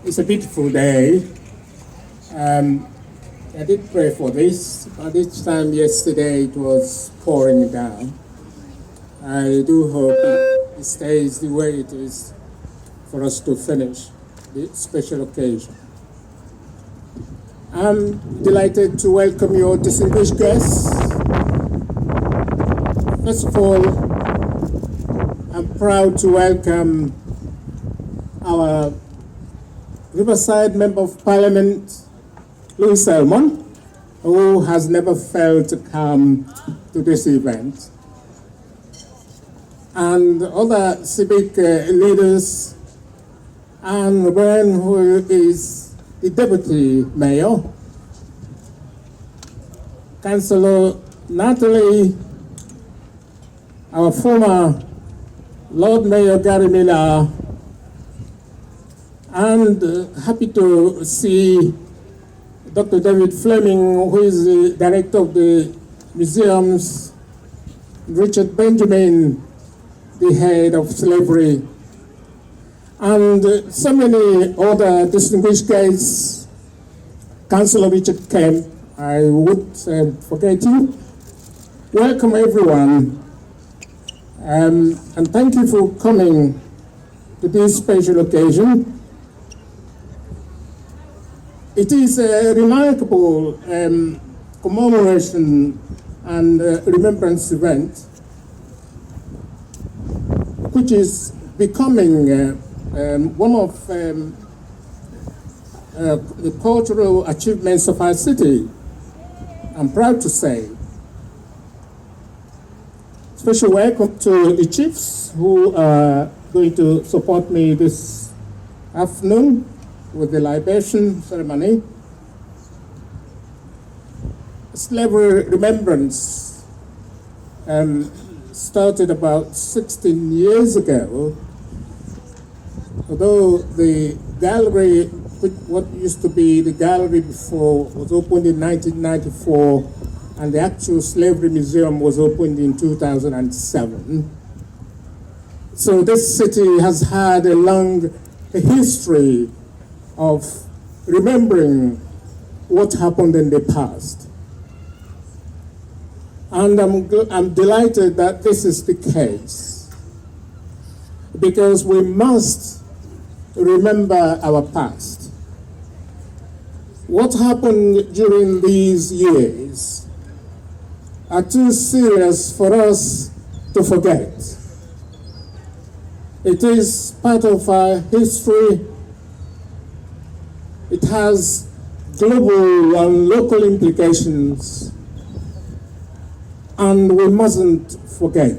It's a beautiful day. I did pray for this, but each time yesterday it was pouring down. I do hope it stays the way it is for us to finish the special occasion. I'm delighted to welcome your distinguished guests. First of all, I'm proud to welcome our Riverside Member of Parliament, Louis Selmon, who has never failed to come to this event, and other civic leaders, and Ruben, who is the Deputy Mayor, Councillor Natalie, our former Lord Mayor Gary Miller, and happy to see Dr. David Fleming, who is the director of the museums, Richard Benjamin, the head of slavery, and so many other distinguished guests. Councillor Richard Kemp, I would forget you. Welcome everyone, and thank you for coming to this special occasion. It is a remarkable commemoration and remembrance event, which is becoming one of the cultural achievements of our city. I'm proud to say. Special welcome to the chiefs who are going to support me this afternoon with the libation ceremony. Slavery remembrance started about 16 years ago, although the gallery, what used to be the gallery before, was opened in 1994, and the actual slavery museum was opened in 2007. So this city has had a long history of remembering what happened in the past. And I'm delighted that this is the case, because we must remember our past. What happened during these years are too serious for us to forget. It is part of our history. It has global and local implications, and we mustn't forget.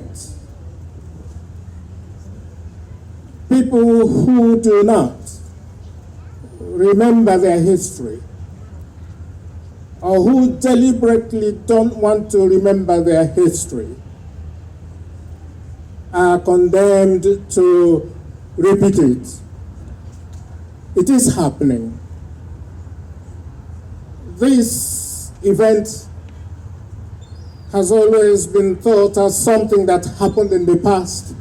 People who do not remember their history, or who deliberately don't want to remember their history, are condemned to repeat it. It is happening. This event has always been thought as something that happened in the past,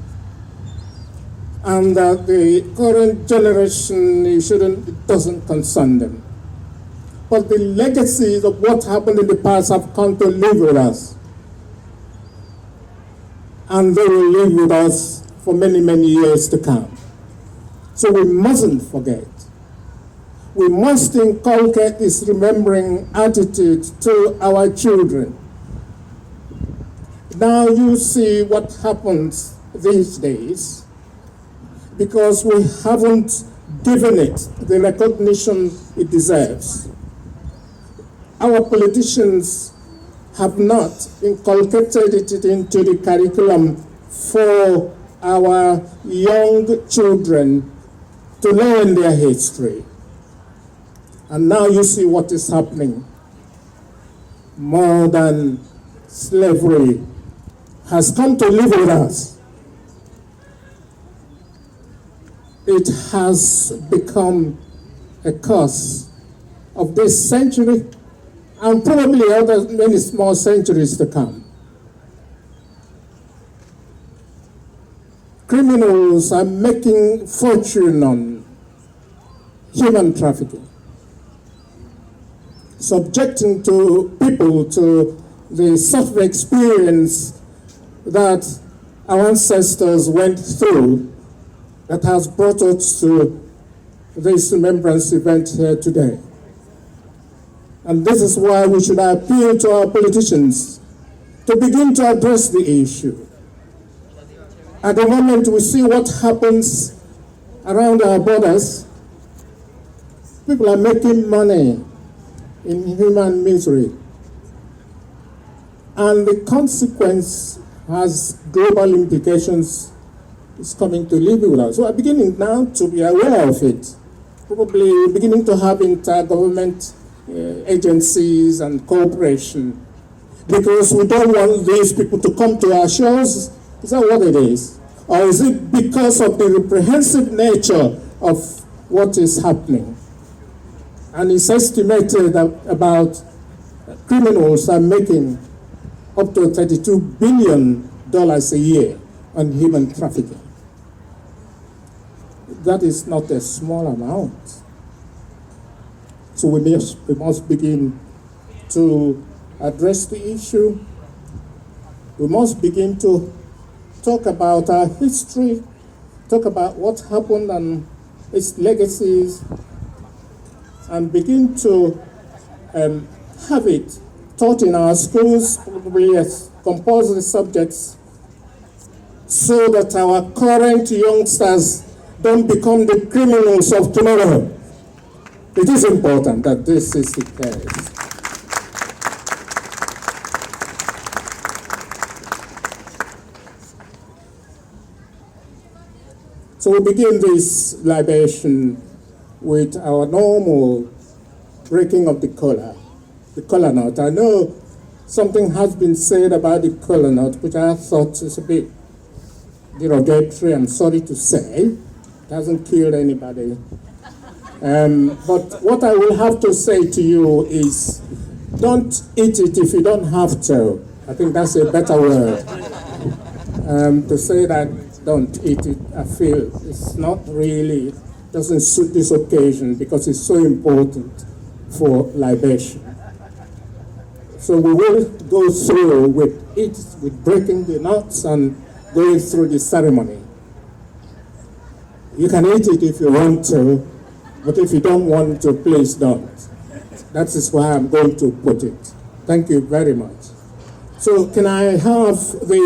and that the current generation it doesn't concern them. But the legacies of what happened in the past have come to live with us. and they will live with us for many, many years to come. So we mustn't forget. We must inculcate this remembering attitude to our children. Now you see what happens these days because we haven't given it the recognition it deserves. Our politicians have not inculcated it into the curriculum for our young children to learn their history. And now you see what is happening. Modern slavery has come to live with us. It has become a curse of this century and probably many small centuries to come. Criminals are making fortune on human trafficking, subjecting people to the suffering experience that our ancestors went through that has brought us to this remembrance event here today. And this is why we should appeal to our politicians to begin to address the issue. At the moment we see what happens around our borders, people are making money in human misery. And the consequence has global implications. It's coming to live with us. So we're beginning now to be aware of it. Probably beginning to have intergovernment agencies and cooperation, because we don't want these people to come to our shores. Is that what it is? Or is it because of the reprehensive nature of what is happening? And it's estimated that about criminals are making up to $32 billion a year on human trafficking. That is not a small amount. So we must begin to address the issue. We must begin to talk about our history, talk about what happened and its legacies, and begin to have it taught in our schools, probably as compulsory subjects, so that our current youngsters don't become the criminals of tomorrow. It is important that this is the case. So we begin this libation with our normal breaking of the kola nut. I know something has been said about the kola nut, which I thought is a bit derogatory, I'm sorry to say. It hasn't killed anybody. But what I will have to say to you is, don't eat it if you don't have to. I think that's a better word. To say that don't eat it, I feel it's not really, doesn't suit this occasion because it's so important for libation. So we will go through with breaking the nuts and going through the ceremony. You can eat it if you want to, but if you don't want to, please don't. That is why I'm going to put it. Thank you very much. So can I have the